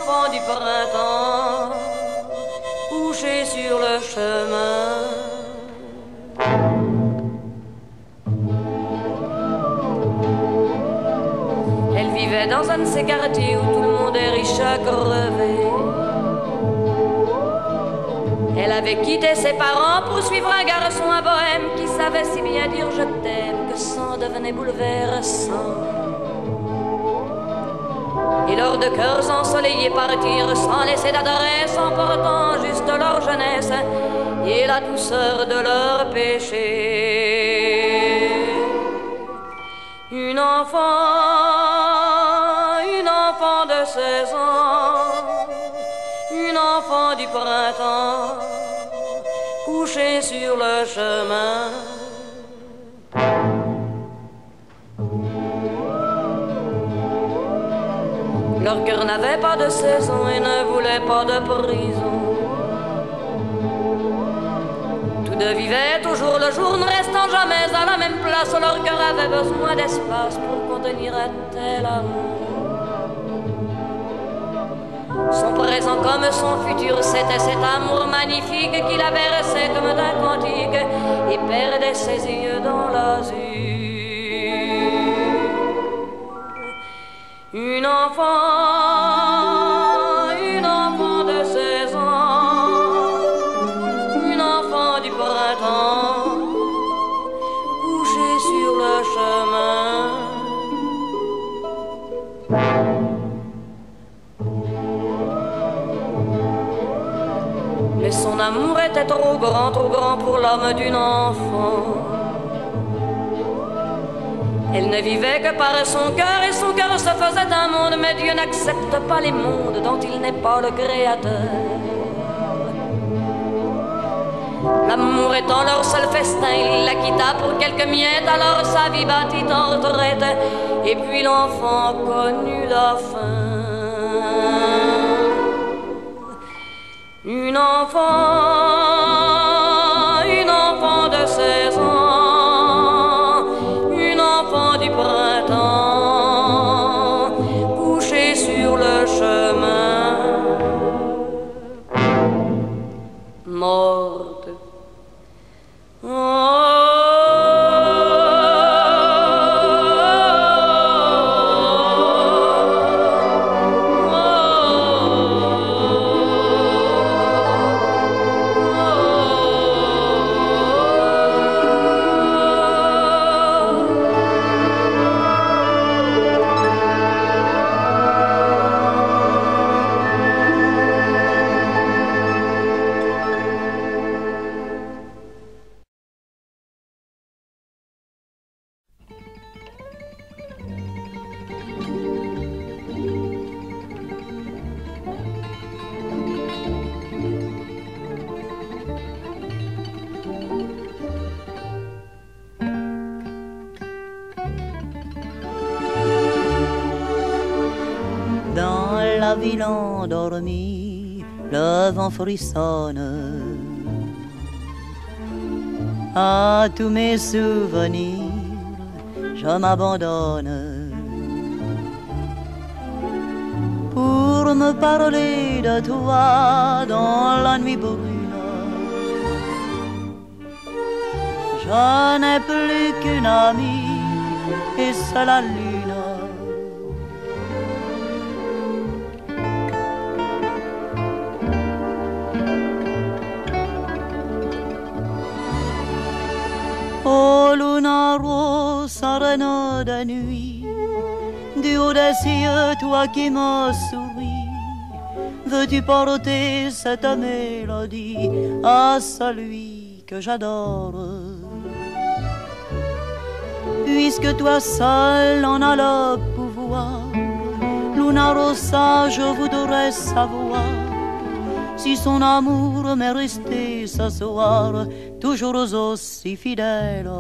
enfant du printemps, couché sur le chemin. Elle vivait dans un de ces quartiers où tout le monde est riche à crever. Elle avait quitté ses parents pour suivre un garçon à bohème qui savait si bien dire je t'aime que sang devenait bouleversant. Et leurs deux cœurs ensoleillés partirent sans laisser d'adresse, emportant juste leur jeunesse et la douceur de leur péché. Une enfant de 16 ans, une enfant du printemps, couchée sur le chemin. Leur cœur n'avait pas de saison et ne voulait pas de prison. Tous deux vivaient toujours le jour, ne restant jamais à la même place. Leur cœur avait besoin d'espace pour contenir un tel amour. Son présent comme son futur, c'était cet amour magnifique qu'il avait versé comme d'un cantique et perdait ses yeux dans l'azur. Une enfant de 16 ans, une enfant du printemps, couchée sur le chemin. Mais son amour était trop grand pour l'homme d'une enfant. Elle ne vivait que par son cœur et son cœur se faisait un monde. Mais Dieu n'accepte pas les mondes dont il n'est pas le créateur. L'amour étant leur seul festin, il la quitta pour quelques miettes. Alors sa vie battit en retraite et puis l'enfant connut la fin. Une enfant de 16 ans, une enfant du printemps, couchée sur le chemin, morte. La ville endormie, le vent frissonne. À tous mes souvenirs, je m'abandonne pour me parler de toi dans la nuit brune. Je n'ai plus qu'une amie et c'est la lune. Oh luna rossa, reine de nuit, du haut des cieux, toi qui me souris, veux-tu porter cette mélodie à celui que j'adore? Puisque toi seul en as le pouvoir, luna rossa, je voudrais savoir si son amour m'est resté ce soir toujours aussi fidèle.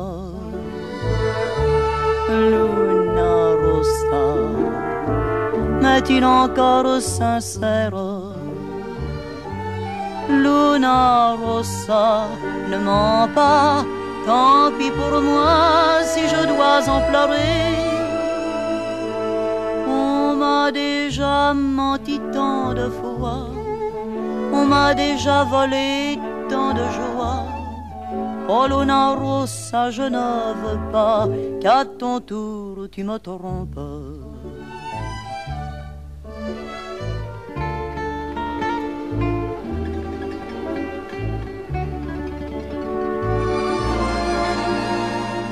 Luna rossa, m'est-il encore sincère? Luna rossa, ne mens pas, tant pis pour moi si je dois en pleurer. On m'a déjà menti tant de fois, on m'a déjà volé tant de joie. Oh Luna Rossa, je ne veux pas qu'à ton tour tu me trompes.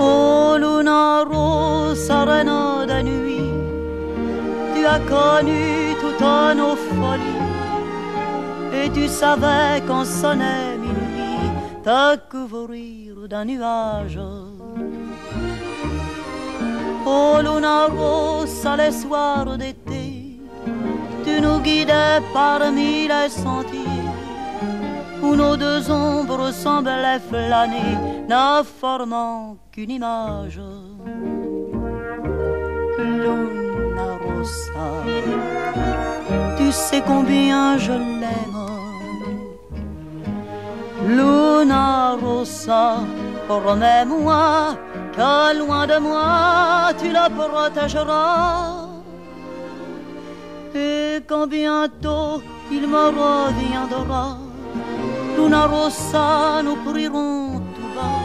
Oh Luna Rossa, reine de nuit, tu as connu toutes nos folies, et tu savais quand sonnait minuit te couvrir d'un nuage. Oh Luna Rossa, les soirs d'été, tu nous guidais parmi les sentiers où nos deux ombres semblaient flâner, ne formant qu'une image. Luna Rossa, tu sais combien je l'aime. Luna Rossa, promets-moi que loin de moi tu la protégeras, et quand bientôt il me reviendra, Luna Rossa, nous prierons tout bas,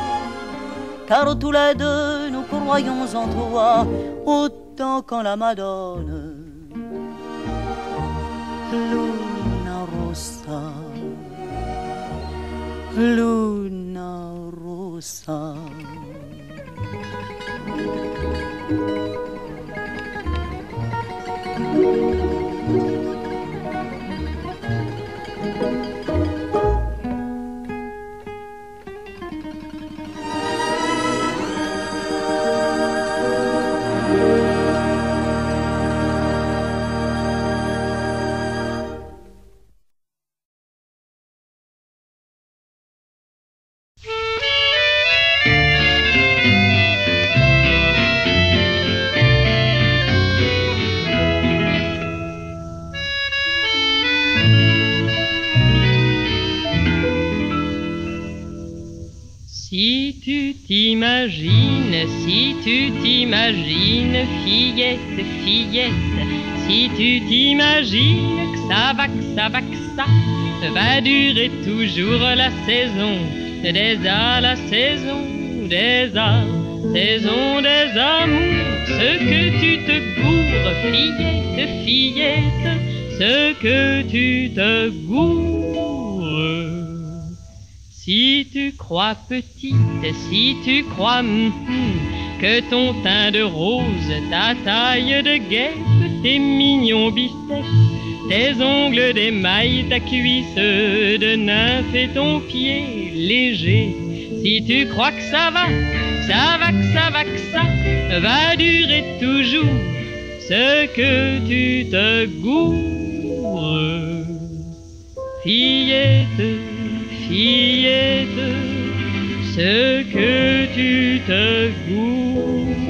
car tous les deux nous croyons en toi autant qu'en la Madone. Luna Rossa, Luna Rossa. Si tu t'imagines, fillette, fillette, si tu t'imagines que ça va durer toujours la saison la saison des amours, ce que tu te gourres, fillette, fillette, ce que tu te gourres. Si tu crois petite, si tu crois que ton teint de rose, ta taille de guêpe, tes mignons biceps, tes ongles d'émail, ta cuisse de nymphe et ton pied léger, si tu crois que ça va durer toujours, ce que tu te gourres, fillette, fillette, ce que tu te gourres.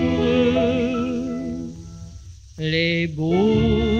Les beaux